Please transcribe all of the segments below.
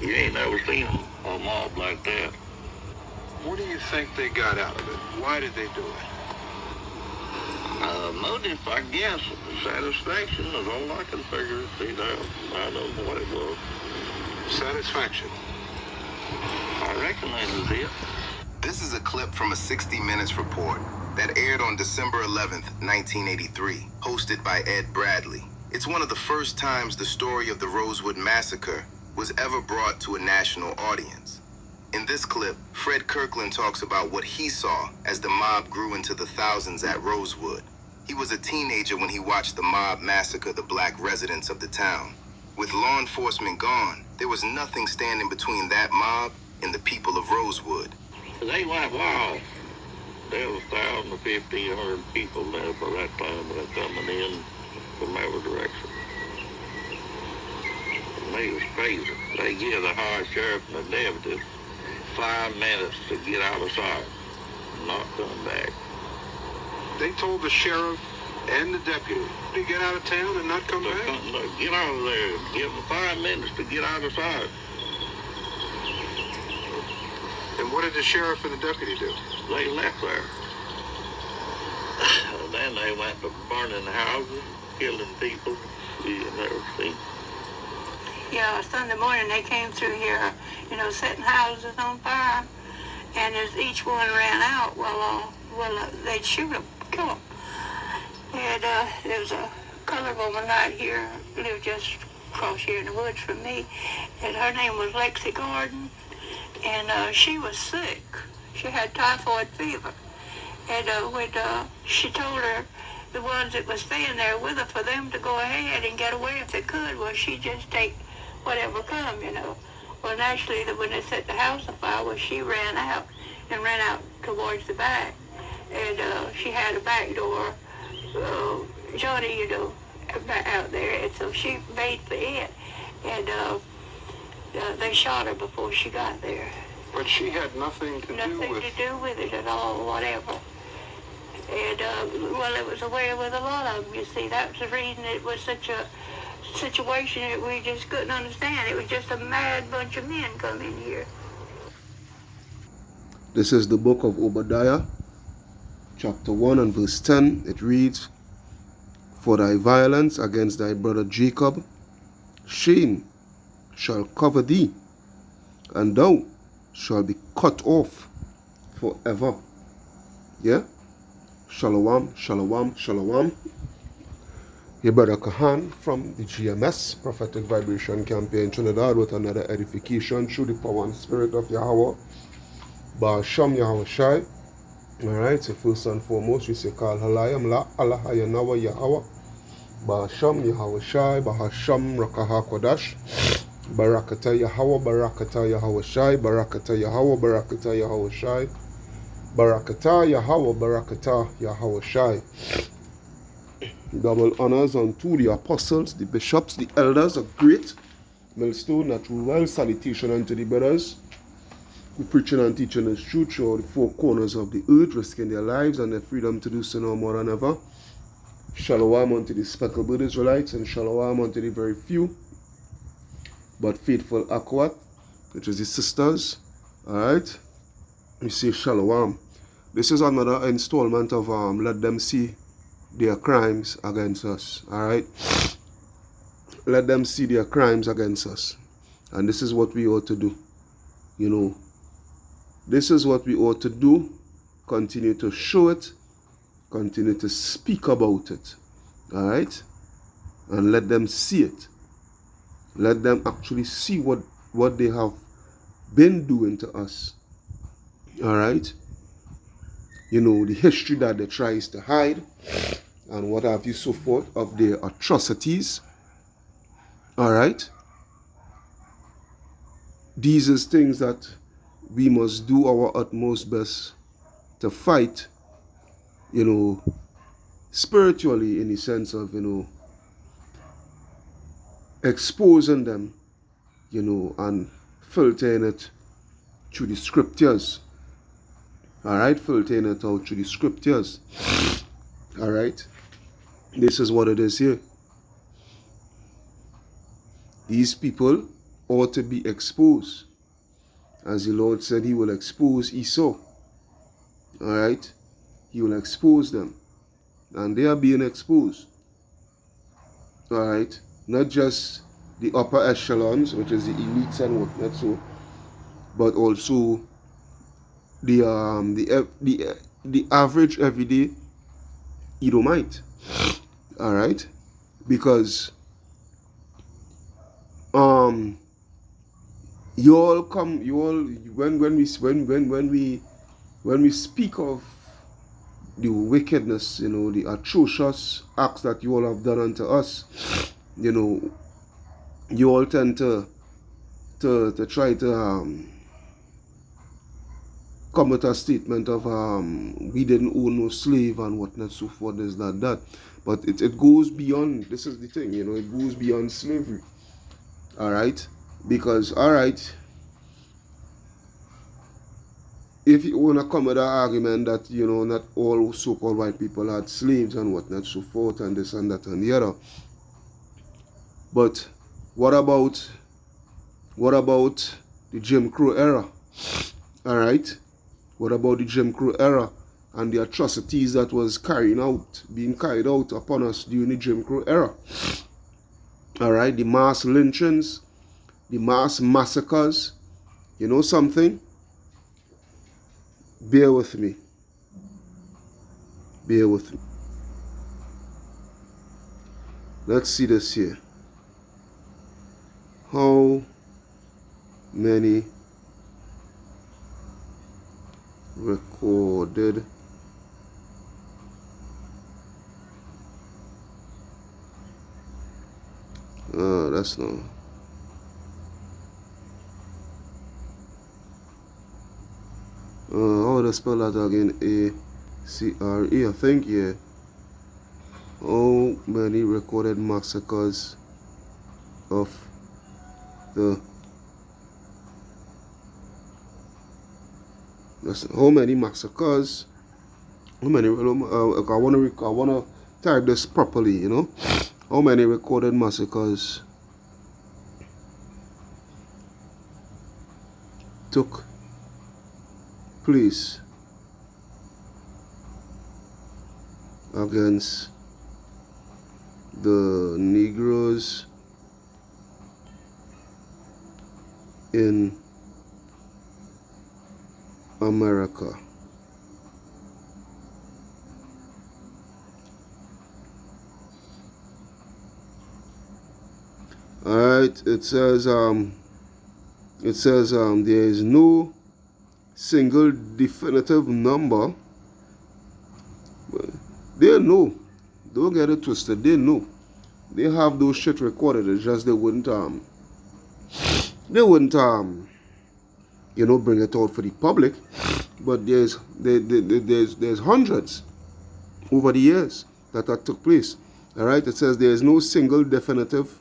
You ain't never seen a mob like that. What do you think they got out of it? Why did they do it? Motive, I guess, satisfaction is all I can figure. See, I don't know what it was. Satisfaction. I reckon that was it. This is a clip from a 60 Minutes report that aired on December 11th, 1983, hosted by Ed Bradley. It's one of the first times the story of the Rosewood massacre was ever brought to a national audience. In this clip, Fred Kirkland talks about what he saw as the mob grew into the thousands at Rosewood. He was a teenager when he watched the mob massacre the black residents of the town. With law enforcement gone, there was nothing standing between that mob and the people of Rosewood. They went wild. There was 1,050, 100 people there by that time. They were coming in from every direction. And they was crazy. They give the high sheriff and the deputy 5 minutes to get out of sight and not come back. They told the sheriff and the deputy to get out of town and not come back? Get out of there. Give them 5 minutes to get out of sight. And what did the sheriff and the deputy do? They left there. And then they went to burning houses, killing people, and everything. Yeah, Sunday morning they came through here, setting houses on fire. And as each one ran out, they'd shoot them, kill them. And there was a colored woman right here, lived just across here in the woods from me, and her name was Lexi Gordon, and she was sick. She had typhoid fever. And when she told the ones that was staying there with her for them to go ahead and get away if they could, well, she'd just take whatever come. Well, naturally, when they set the house on fire, she ran out towards the back. And she had a back door, Johnny, out there, and so she made for it. And they shot her before she got there. But she had nothing to do with it at all, whatever. And, it was the way with a lot of them, you see. That was the reason it was such a situation that we just couldn't understand. It was just a mad bunch of men come in here. This is the book of Obadiah, chapter 1 and verse 10. It reads, "For thy violence against thy brother Jacob, shame shall cover thee, and thou shalt be cut off forever." Yeah? Shalom, shalom, shalom. Your brother Kahan from the GMS, Prophetic Vibration Campaign Trinidad, with another edification through the power and spirit of Yahweh. Ba'asham Yahweh Shai. Alright, so first and foremost, we say, Kal Halayam La Allah Hayanawa Yahweh. Ba'asham Yahweh Shai, Ba'asham Rakaha Kodash. Barakata Yahweh, Barakata Yahweh Shai, Barakata Yahweh, Barakata Yahweh Shai. Barakata Yahweh, Barakata Yahweh Shai. Double honors unto the apostles, the bishops, the elders, a great millstone, natural well salutation unto the brothers who preaching and teaching this truth throughout the four corners of the earth, risking their lives and their freedom to do so no more than ever. Shalom unto the speckled Israelites, and shalom unto the very few but faithful Akwat, which is the sisters. Alright, we say shalom. This is another installment of Let Them See Their Crimes Against Us. Alright, let them see their crimes against us, and this is what we ought to do. This is what we ought to do. Continue to show it, continue to speak about it. Alright, and let them see it. Let them actually see what they have been doing to us. Alright, the history that they tries to hide and what have you, so forth, of their atrocities. Alright, these is things that we must do our utmost best to fight, spiritually, in the sense of, exposing them, and filtering it through the scriptures. Alright, filtering it out through the scriptures. Alright, this is what it is here. These people ought to be exposed. As the Lord said, he will expose Esau. Alright? He will expose them. And they are being exposed. Alright? Not just the upper echelons, which is the elites and whatnot, so, but also the average everyday Edomite. Alright? Because you all when we speak of the wickedness, the atrocious acts that you all have done unto us, you all tend to try to come with a statement of we didn't own no slave and whatnot, so forth, this, that. But it goes beyond. This is the thing, it goes beyond slavery. Alright? Because, alright, if you want to come with an argument that, not all so-called white people had slaves and whatnot, so forth, and this and that and the other. But what about the Jim Crow era? Alright? What about the Jim Crow era and the atrocities that was being carried out upon us during the Jim Crow era? Alright? The mass lynchings, the mass massacres. You know something? Bear with me. Bear with me. Let's see this here. How many recorded that's not how to spell that again? A-C-R-E, I think, yeah. How many recorded massacres of the how many massacres? How many? I wanna type this properly. How many recorded massacres took place against the Negroes in America? Alright, it says there is no single definitive number. They know. Don't get it twisted. They know. They have those shit recorded. It's just they wouldn't bring it out for the public. But there's hundreds over the years that took place. Alright, it says there is no single definitive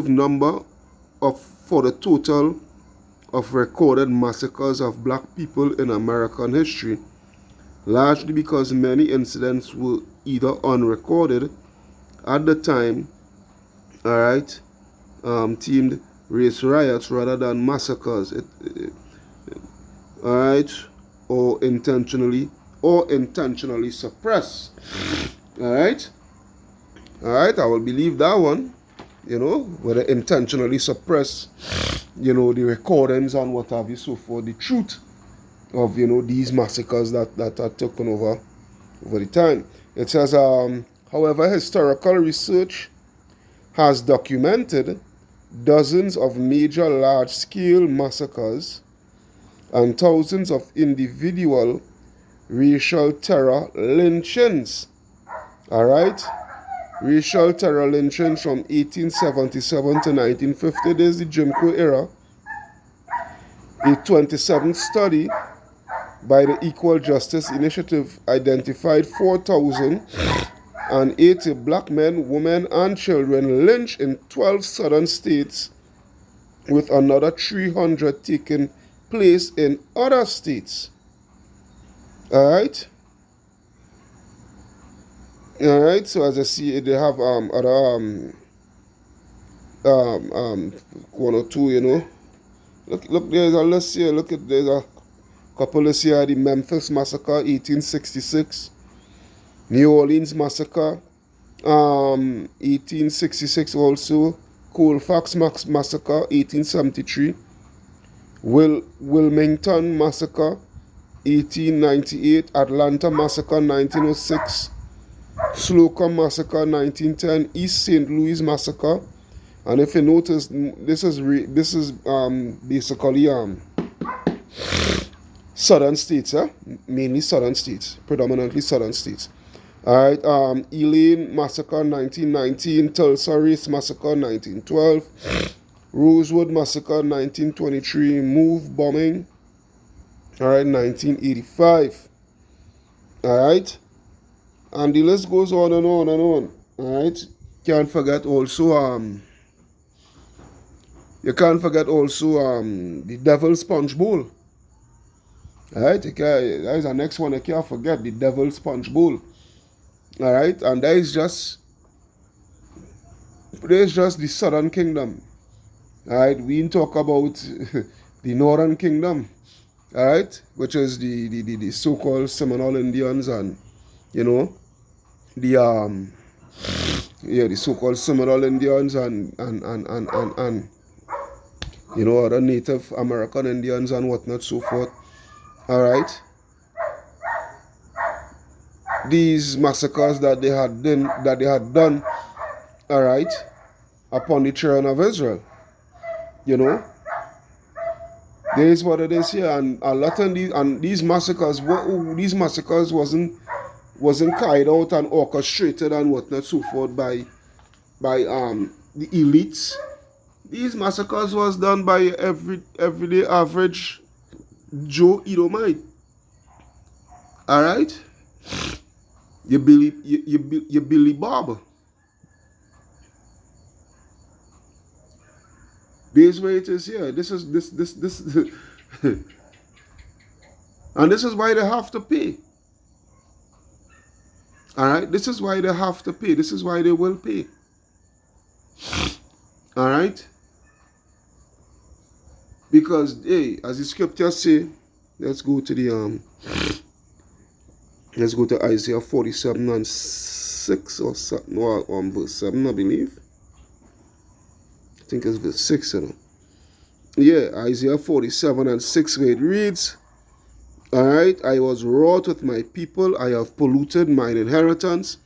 number for the total of recorded massacres of black people in American history, largely because many incidents were either unrecorded at the time, alright, teamed race riots rather than massacres, alright, or intentionally suppressed. Alright, I will believe that one. Whether intentionally suppress, the recordings and what have you, so for the truth of, these massacres that are taken over the time. It says, however, historical research has documented dozens of major large-scale massacres and thousands of individual racial terror lynchings. Alright? Racial terror lynchings from 1877 to 1950. There's the Jim Crow era. A 27th study by the Equal Justice Initiative identified 4,080 black men, women, and children lynched in 12 southern states, with another 300 taking place in other states. Alright? Alright, so as I see, they have other one or two, you know. Look, there's a list here. Look at there's a couple lists here. The Memphis Massacre, 1866. New Orleans Massacre, 1866 also. Colfax Massacre, 1873. Wilmington Massacre, 1898. Atlanta Massacre, 1906. Slocum Massacre, 1910. East St. Louis Massacre. And if you notice, this is basically southern states, mainly southern states, predominantly southern states. All right, Elaine Massacre, 1919. Tulsa Race Massacre, 1912. Rosewood Massacre, 1923. Move bombing, all right, 1985. All right, and the list goes on and on and on. All right, can't forget also you can't forget also the Devil's Punch Bowl. Alright, that is the next one you can't forget, the Devil's Punch Bowl. Alright, and that is just the Southern Kingdom. Alright, we talk about the Northern Kingdom. Alright, which is the so-called Seminole Indians and you know the so-called Seminole Indians and you know, other Native American Indians and whatnot, so forth. All right. These massacres that they had done, all right, upon the children of Israel. You know, there is what it is here, and a lot of these massacres wasn't carried out and orchestrated and whatnot, so forth by the elites. These massacres was done by everyday average Joe Edomite. All right, you Billy Bob. This is where it is here. This, and this is why they have to pay. All right, this is why they have to pay. This is why they will pay. All right. Because, hey, as the scriptures say, let's go to Isaiah 47 and 6 or something, or verse 7, I believe. I think it's verse 6, you know. Yeah, Isaiah 47 and 6, where it reads, all right, I was wroth with my people, I have polluted mine inheritance,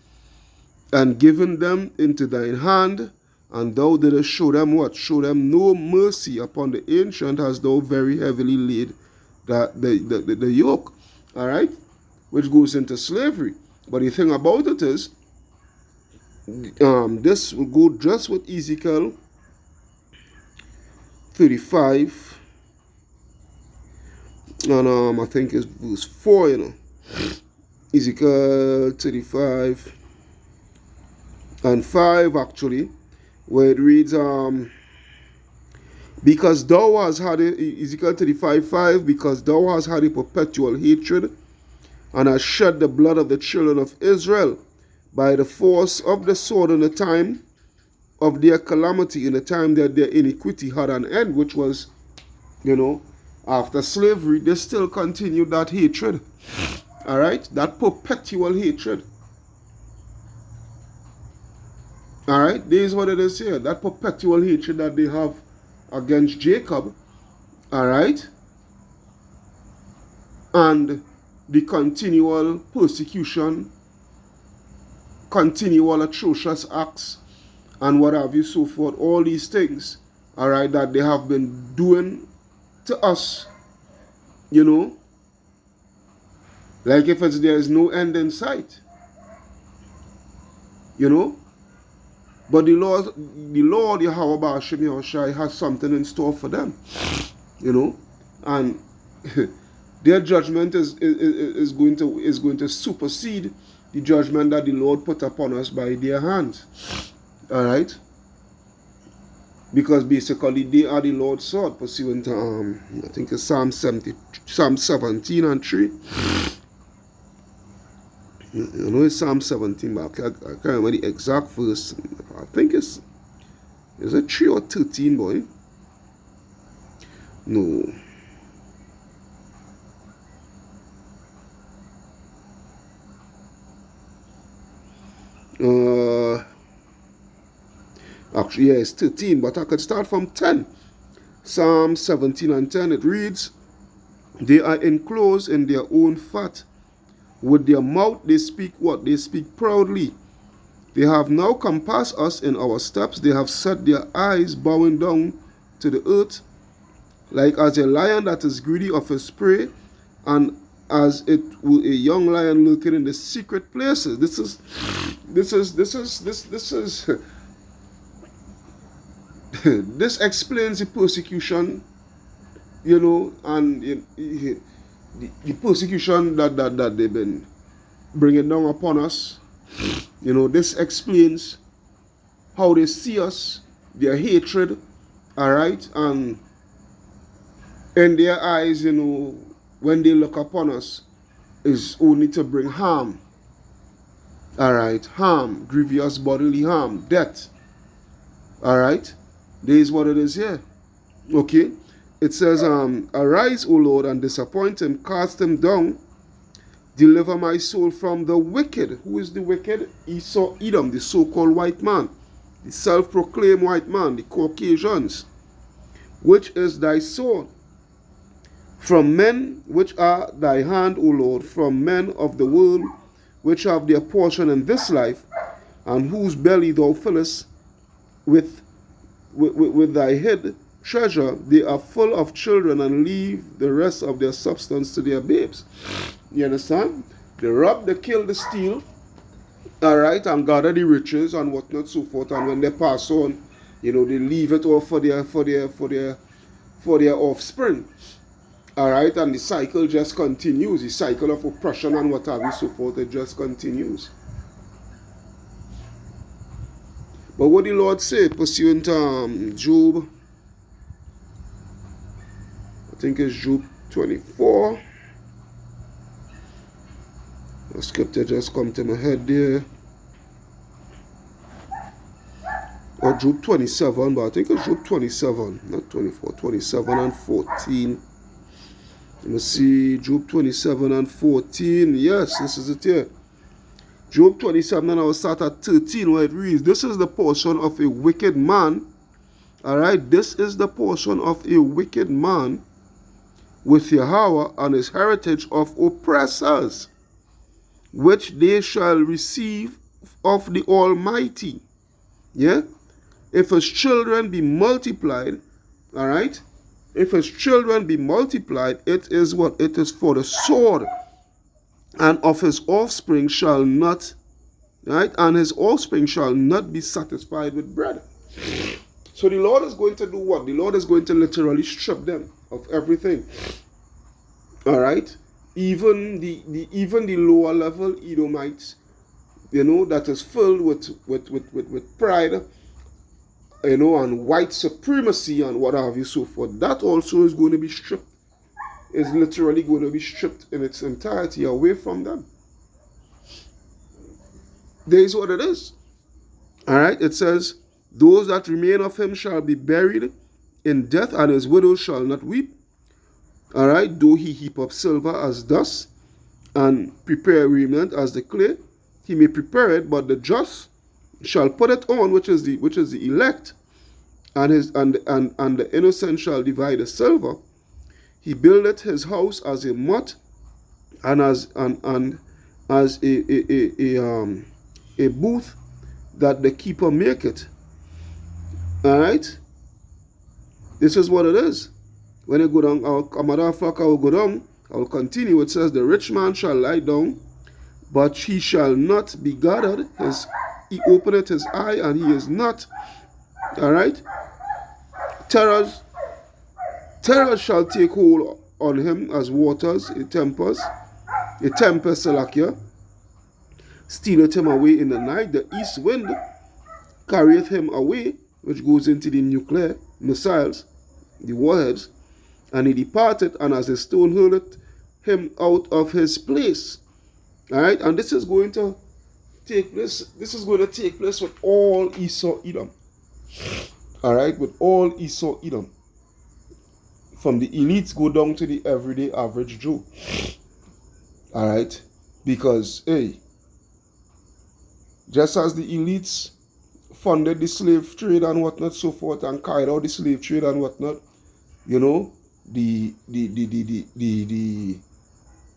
and given them into thine hand, and thou didst show them what? Show them no mercy upon the ancient, as thou very heavily laid the yoke. All right? Which goes into slavery. But the thing about it is, this will go just with Ezekiel 35. And I think it's verse 4, you know. Ezekiel 35 and 5, actually. Where it reads, because thou hast had Ezekiel 35:5, because thou hast had a perpetual hatred, and hast shed the blood of the children of Israel by the force of the sword in the time of their calamity, in the time that their iniquity had an end, which was, you know, after slavery, they still continued that hatred. All right, that perpetual hatred. All right, this is what it is here. That perpetual hatred that they have against Jacob. All right, and the continual persecution, continual atrocious acts, and what have you, so forth. All these things, all right, that they have been doing to us. You know, like if there is no end in sight. You know. But the Lord Yahweh Ba'ashem Yahushai has something in store for them, you know, and their judgment is going to supersede the judgment that the Lord put upon us by their hands. All right, because basically they are the Lord's sword, pursuant to I think it's Psalm 17 and 3. I know it's Psalm 17, but I can't remember the exact verse. I think it's Is it 3 or 13, boy? No. Actually, yeah, it's 13, but I could start from 10. Psalm 17 and 10, it reads, they are enclosed in their own fat. With their mouth they speak what? They speak proudly. They have now compassed us in our steps. They have set their eyes bowing down to the earth, like as a lion that is greedy of his prey, and as it will a young lion lurking in the secret places. This is this explains the persecution, you know, and the persecution that they've been bringing down upon us. You know, this explains how they see us, their hatred, all right, and in their eyes, you know, when they look upon us, is only to bring harm, all right, harm, grievous bodily harm, death, all right. This is what it is here, okay. It says, arise, O Lord, and disappoint him, cast him down, deliver my soul from the wicked. Who is the wicked? Esau, Edom, the so-called white man, the self-proclaimed white man, the Caucasians, which is thy sword. From men which are thy hand, O Lord, from men of the world, which have their portion in this life, and whose belly thou fillest with thy hid treasure. They are full of children and leave the rest of their substance to their babes. You understand? They rob, they kill, they steal, all right, and gather the riches and whatnot, so forth. And when they pass on, you know, they leave it all for their offspring, all right. And the cycle just continues. The cycle of oppression and what have you, so forth. It just continues. But what the Lord said, pursuant to Job, I think it's Job 24. The scripture just come to my head there. Or Job 27, but I think it's Job 27, not 24, 27 and 14. Let me see, Job 27 and 14. Yes, this is it here. Job 27, and I will start at 13, where it reads, this is the portion of a wicked man. All right, this is the portion of a wicked man with Yahweh, and his heritage of oppressors, which they shall receive of the Almighty. Yeah? If his children be multiplied, all right? If his children be multiplied, it is what? It is for the sword. And of his offspring shall not, right? And his offspring shall not be satisfied with bread. So the Lord is going to do what? The Lord is going to literally strip them of everything. All right? Even the lower level Edomites, you know, that is filled with pride, you know, and white supremacy and what have you, so forth. That also is going to be stripped. Is literally going to be stripped in its entirety away from them. There is what it is. All right, it says, those that remain of him shall be buried in death, and his widow shall not weep. All right, though he heap up silver as dust, and prepare raiment as the clay, he may prepare it, but the just shall put it on, which is the elect, and the innocent shall divide the silver. He buildeth his house as a motte, and as a booth that the keeper maketh. All right. This is what it is. When I go down, I will go down. I will continue. It says, the rich man shall lie down, but he shall not be gathered. He openeth his eye, and he is not. All right. Terrors shall take hold on him as waters, a tempest, Salakia, stealeth him away in the night. The east wind carrieth him away, which goes into the nuclear missiles, the warheads, and he departed, and as a stone hurleth him out of his place. All right, and this is going to take place. This is going to take place with all Esau, Edom. All right, with all Esau Edom. From the elites go down to the everyday average Joe. All right, because hey, just as the elites funded the slave trade and whatnot, so forth, and carried out the slave trade and whatnot, you know, the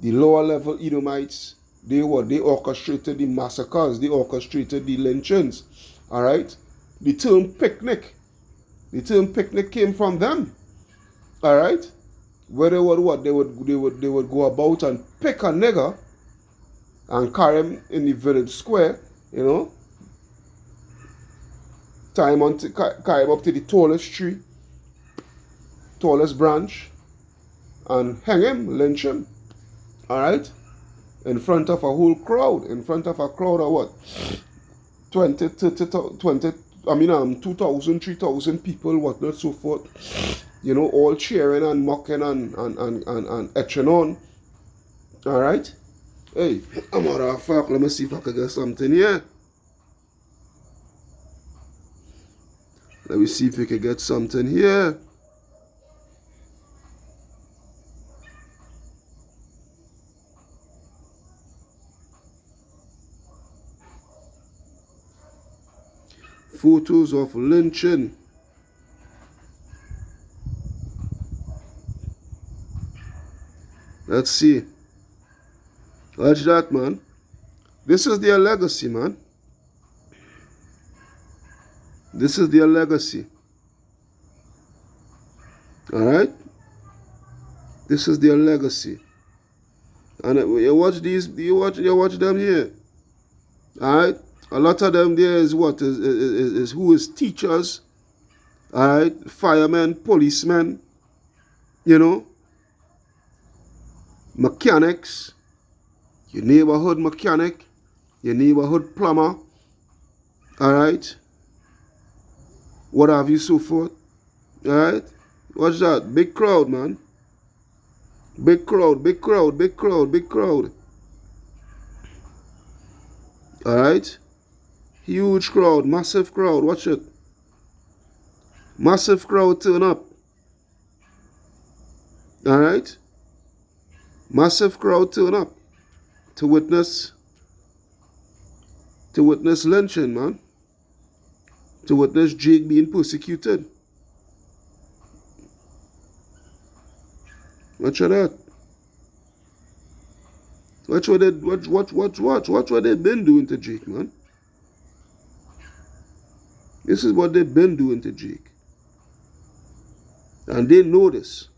lower level Edomites, they orchestrated the massacres, they orchestrated the lynchings. All right, the term picnic came from them. All right, where they would what they would go about and pick a nigger and carry him in the village square, you know, tie him up to the tallest tree, tallest branch, and hang him, lynch him. All right, in front of a whole crowd, in front of a crowd of what, 20, 2,000, 3,000 people, whatnot, so forth. You know, all cheering and mocking and etching on. All right. Hey, I'm out of fuck. Let me see if I can get something here. Let me see if we can get something here. Photos of lynching. Let's see. Watch that, man. This is their legacy, man. This is their legacy. Alright? This is their legacy. And you watch these, you watch them here. Alright? A lot of them there is what? Is who is teachers. Alright? Firemen, policemen. You know? Mechanics. Your neighborhood mechanic. Your neighborhood plumber. Alright? What have you, so forth. Alright? Watch that. Big crowd, man. Big crowd, big crowd, big crowd, big crowd. Alright? Huge crowd, massive crowd. Watch it. Massive crowd turn up. Alright? Massive crowd turn up to witness lynching, man. To witness Jake being persecuted. Watch that. Watch what they've been doing to Jake, man. This is what they've been doing to Jake. And they know this.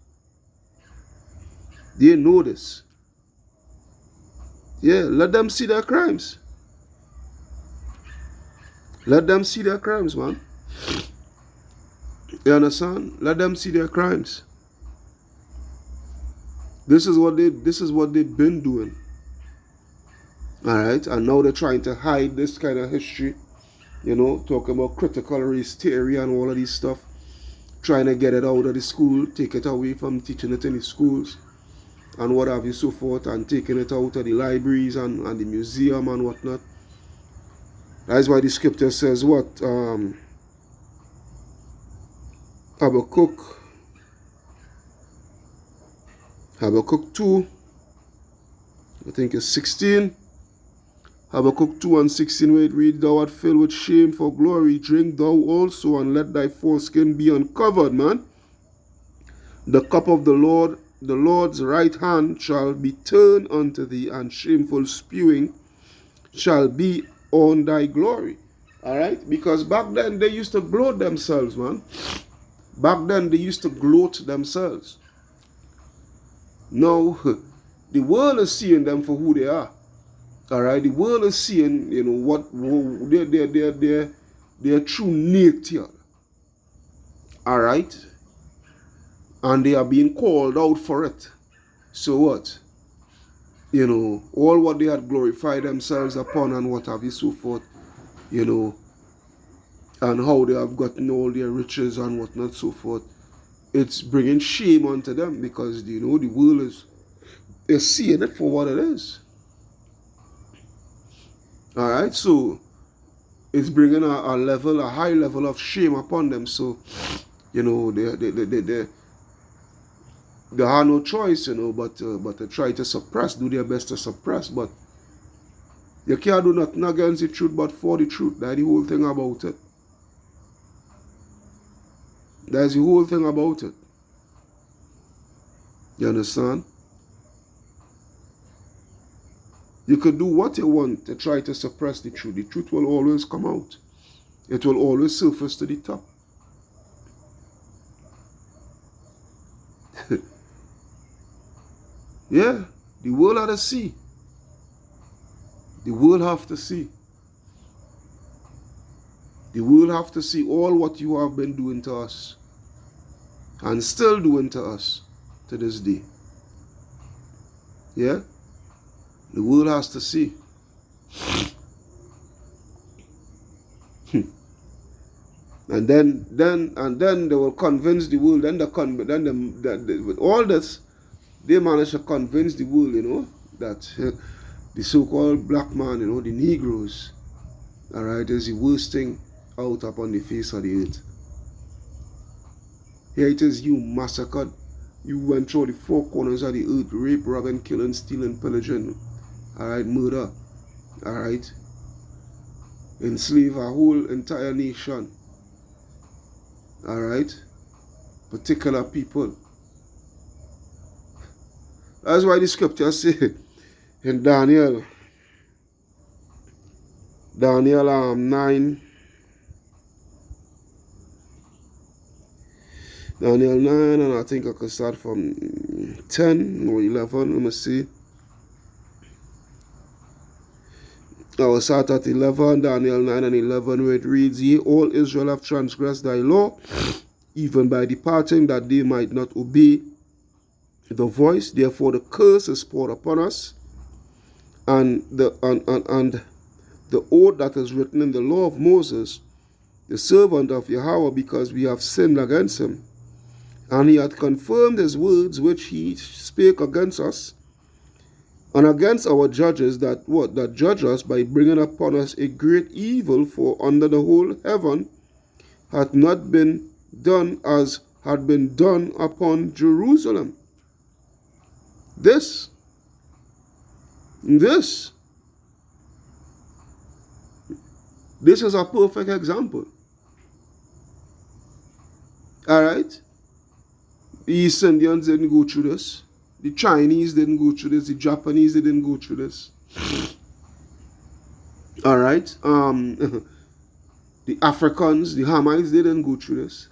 They know this. Yeah, let them see their crimes. Let them see their crimes, man. You understand? Let them see their crimes. This is what they've been doing. Alright? And now they're trying to hide this kind of history. You know, talking about critical race theory and all of this stuff. Trying to get it out of the school, take it away from teaching it in the schools and what have you, so forth, and taking it out of the libraries and the museum and whatnot. That's why the scripture says what? Habakkuk 2, I think it's 16. Habakkuk 2 and 16, where it reads, "Thou art filled with shame for glory, drink thou also, and let thy foreskin be uncovered," man. "The cup of the Lord's right hand shall be turned unto thee, and shameful spewing shall be on thy glory." Alright? Because back then they used to gloat themselves, man. Back then they used to gloat themselves. Now, the world is seeing them for who they are. Alright? The world is seeing, you know, what their true nature. Alright? And they are being called out for it. So what? You know, all what they had glorified themselves upon and what have you, so forth, you know, and how they have gotten all their riches and whatnot, so forth. It's bringing shame onto them because, you know, the world is seeing it for what it is. Alright, so it's bringing a high level of shame upon them. So, you know, they have no choice, you know, but to try to suppress, do their best to suppress. But you can't do nothing against the truth but for the truth. That's the whole thing about it. That's the whole thing about it. You understand? You could do what you want to try to suppress the truth. The truth will always come out. It will always surface to the top. Yeah, the world had to see. The world have to see. The world have to see all what you have been doing to us. And still doing to us to this day. Yeah? The world has to see. And then they will convince the world. With all this, they manage to convince the world, you know, that the so-called black man, you know, the Negroes, all right, is the worst thing out upon the face of the earth. Here it is, you massacred. You went through the four corners of the earth, rape, robbing, killing, stealing, pillaging, all right, murder, all right, enslave a whole entire nation, all right, particular people. That's why the scriptures say in Daniel 9, and I think I could start from 10 or 11. Let me see. I will start at 11, Daniel 9 and 11, where it reads, Ye all Israel have transgressed thy law, even by departing, that they might not obey the voice. Therefore the curse is poured upon us, and the oath that is written in the law of Moses, the servant of Yahweh, because we have sinned against him. And he hath confirmed his words which he spake against us, and against our judges that judge us, by bringing upon us a great evil, for under the whole heaven hath not been done as had been done upon Jerusalem. This is a perfect example. All right? The East Indians didn't go through this. The Chinese didn't go through this. The Japanese didn't go through this. All right? The Africans, the Hamites, they didn't go through this.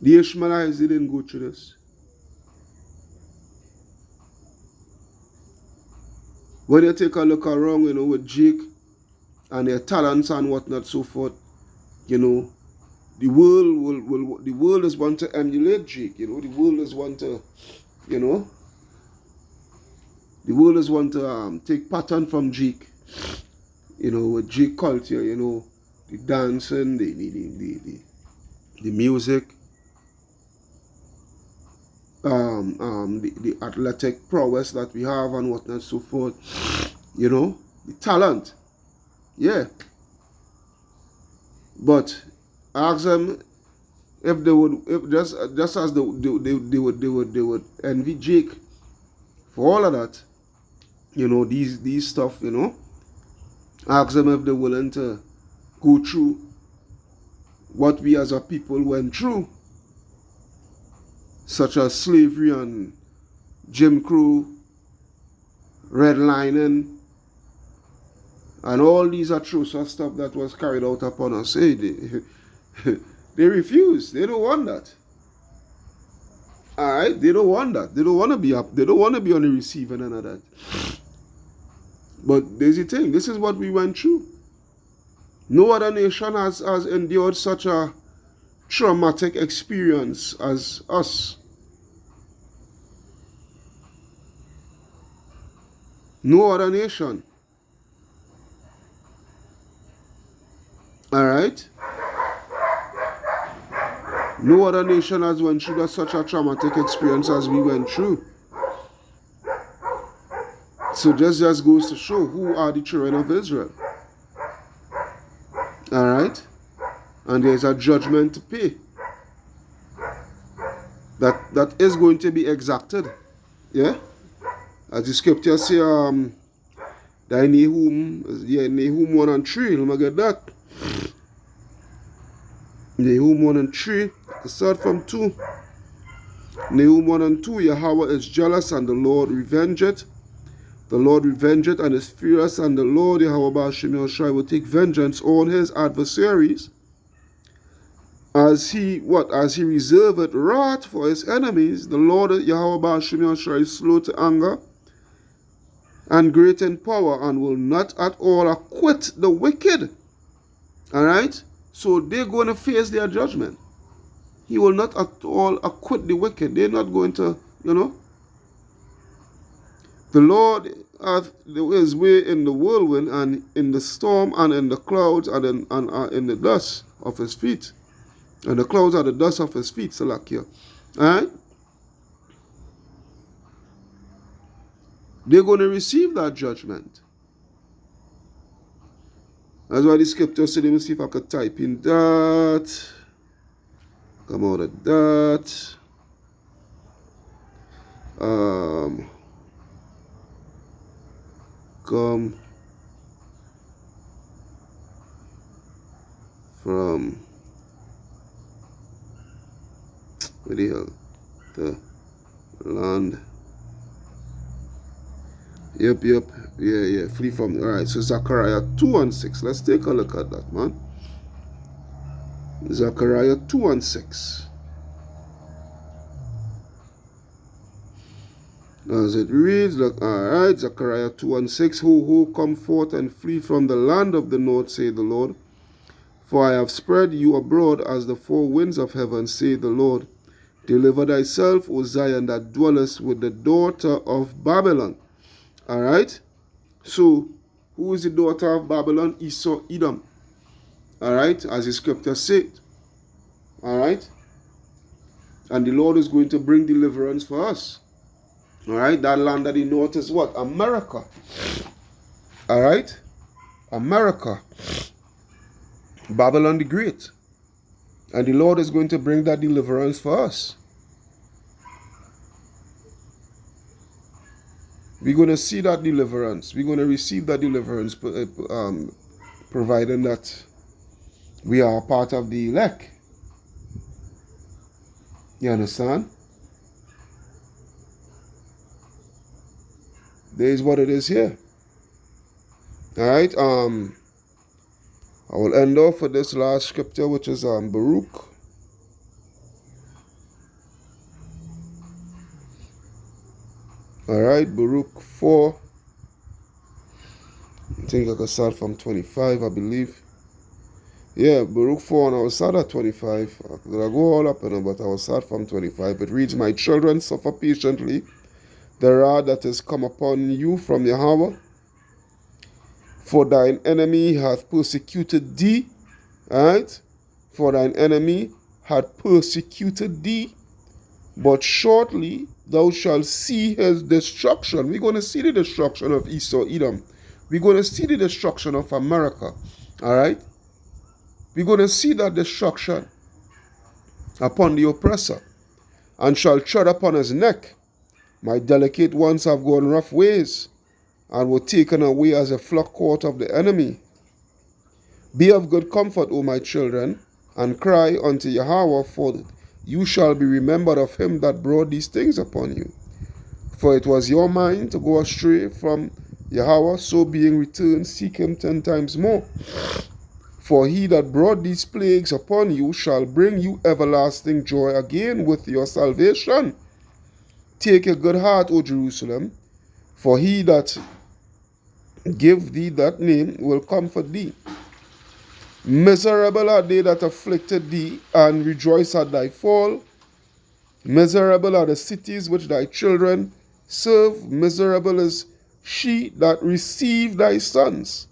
The Ishmaelites, they didn't go through this. When you take a look around, you know, with Jake and their talents and whatnot, so forth, you know, the world is one to emulate Jake, you know, the world is one to, you know, the world is one to take pattern from Jake, you know, with Jake culture, you know, the dancing, the music, the athletic prowess that we have and whatnot, so forth, you know, the talent, yeah. But ask them if they would, if just as they would envy Jake for all of that, you know, these stuff, you know. Ask them if they're willing to go through what we as a people went through, such as slavery and Jim Crow, redlining, and all these atrocious stuff that was carried out upon us. Hey, they refuse. They don't want that. All right, they don't want that. They don't want to be up. They don't want to be on the receiving end of that. But there's the thing. This is what we went through. No other nation has endured such a traumatic experience as us. No other nation. All right? No other nation has went through such a traumatic experience as we went through. So this just goes to show who are the children of Israel. Alright? And there's a judgment to pay. That is going to be exacted. Yeah? As the scripture say, Nahum 1 and 3, let me get that. Nahum 1 and 3, to start from 2. Nahum 1 and 2, Yahweh is jealous and the Lord revengeth. The Lord revengeth and is furious, and the Lord Yahweh Ba'ashem Yahushua will take vengeance on his adversaries. As he reserveth wrath for his enemies, the Lord Yahweh Ba'ashem Yahushua is slow to anger and great in power, and will not at all acquit the wicked. Alright? So they're going to face their judgment. He will not at all acquit the wicked. They're not going to, The Lord hath his way in the whirlwind, and in the storm, and in the clouds, and in the dust of his feet. And the clouds are the dust of his feet, Salakia. Alright? They're going to receive that judgment. That's why the scripture said, let me see if I could type in that. Come out of that. Come from where the hell? The land. Yep. Yeah. Flee from. Alright, so Zechariah 2 and 6. Let's take a look at that, man. Zechariah 2 and 6. As it reads, look, alright, Zechariah 2 and 6. Who come forth and flee from the land of the north, say the Lord. For I have spread you abroad as the four winds of heaven, say the Lord. Deliver thyself, O Zion, that dwellest with the daughter of Babylon. Alright? So, who is the daughter of Babylon? Esau, Edom. Alright? As the scripture said. Alright? And the Lord is going to bring deliverance for us. Alright? That land of the north is what? America. Alright? America. Babylon the Great. And the Lord is going to bring that deliverance for us. We're going to see that deliverance. We're going to receive that deliverance, providing that we are part of the elect. You understand? There is what it is here. Alright, I will end off with this last scripture, which is Baruch. Alright, Baruch 4. I think I can start from 25, I believe. Yeah, Baruch 4, and I will start at 25. I'm going to go all up, but I will start from 25. It reads, My children, suffer patiently the wrath that is come upon you from Yahweh. For thine enemy hath persecuted thee. Alright? For thine enemy hath persecuted thee. But shortly thou shalt see his destruction. We're going to see the destruction of Esau, Edom. We're going to see the destruction of America. Alright? We're going to see that destruction upon the oppressor, and shall tread upon his neck. My delicate ones have gone rough ways, and were taken away as a flock caught of the enemy. Be of good comfort, O my children, and cry unto Yahweh, for you shall be remembered of him that brought these things upon you. For it was your mind to go astray from Yahweh, so being returned, seek him 10 times more. For he that brought these plagues upon you shall bring you everlasting joy again with your salvation. Take a good heart, O Jerusalem, for he that give thee that name will comfort thee. Miserable are they that afflicted thee, and rejoice at thy fall. Miserable are the cities which thy children serve. Miserable is she that received thy sons.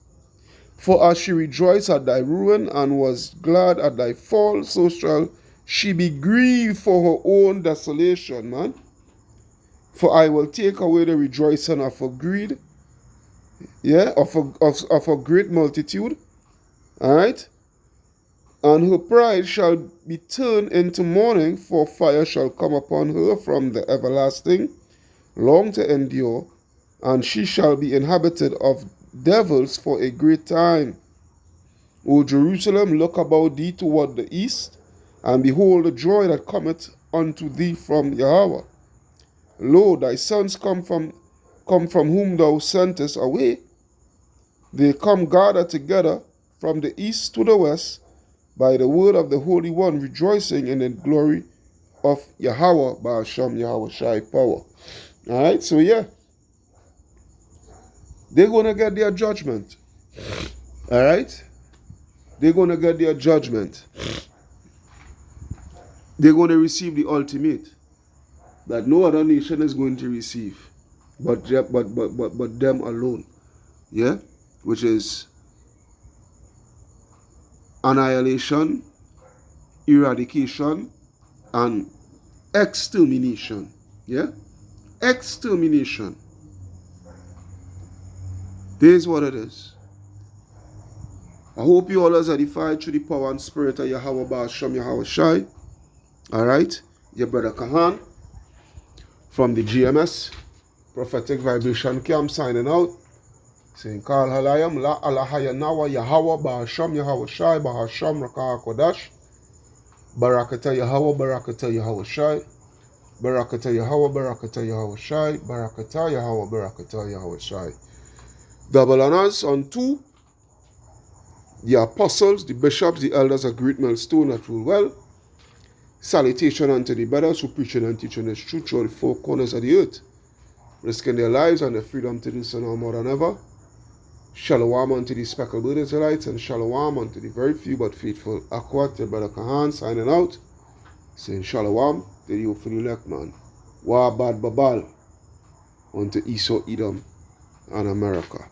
For as she rejoiced at thy ruin, and was glad at thy fall, so shall she be grieved for her own desolation, man. For I will take away the rejoicing of her greed, of a great multitude. Alright? And her pride shall be turned into mourning, for fire shall come upon her from the everlasting, long to endure, and she shall be inhabited of devils for a great time. O Jerusalem, look about thee toward the east, and behold the joy that cometh unto thee from Yahweh. Lo, thy sons come from whom thou sentest away. They come gathered together from the east to the west by the word of the Holy One, rejoicing in the glory of Yahweh, Ba'asham Yahweh Shai power. Alright, so yeah, they're going to get their judgment. Alright? They're going to get their judgment. They're going to receive the ultimate that no other nation is going to receive but them alone. Yeah? Which is annihilation, eradication, and extermination. Yeah? Extermination. This is what it is. I hope you all are edified through the power and spirit of Yahweh Ba'asham Yahweh Shai. Alright? Your brother Kahan from the GMS Prophetic Vibration Camp signing out. Saying Kal Halayam La Alahaya Nawa Yahweh Ba'asham Yahweh Shai Ba'asham Rakah Kodash. Barakata Yahweh Barakata Yahweh Shai. Barakata Yahweh Barakata Yahweh Shai. Barakata Yahweh Barakata Yahweh Shai. Double honors unto the apostles, the bishops, the elders, a great millstone that rule well. Salutation unto the brothers who preaching and teaching this truth through the four corners of the earth, risking their lives and their freedom to do so now more than ever. Shalom unto the speckled Israelites, and shalom unto the very few but faithful Akwat, their brother Kahan, signing out, saying shalom to the hope for the elect man. Wa bad babal unto Esau, Edom, and America.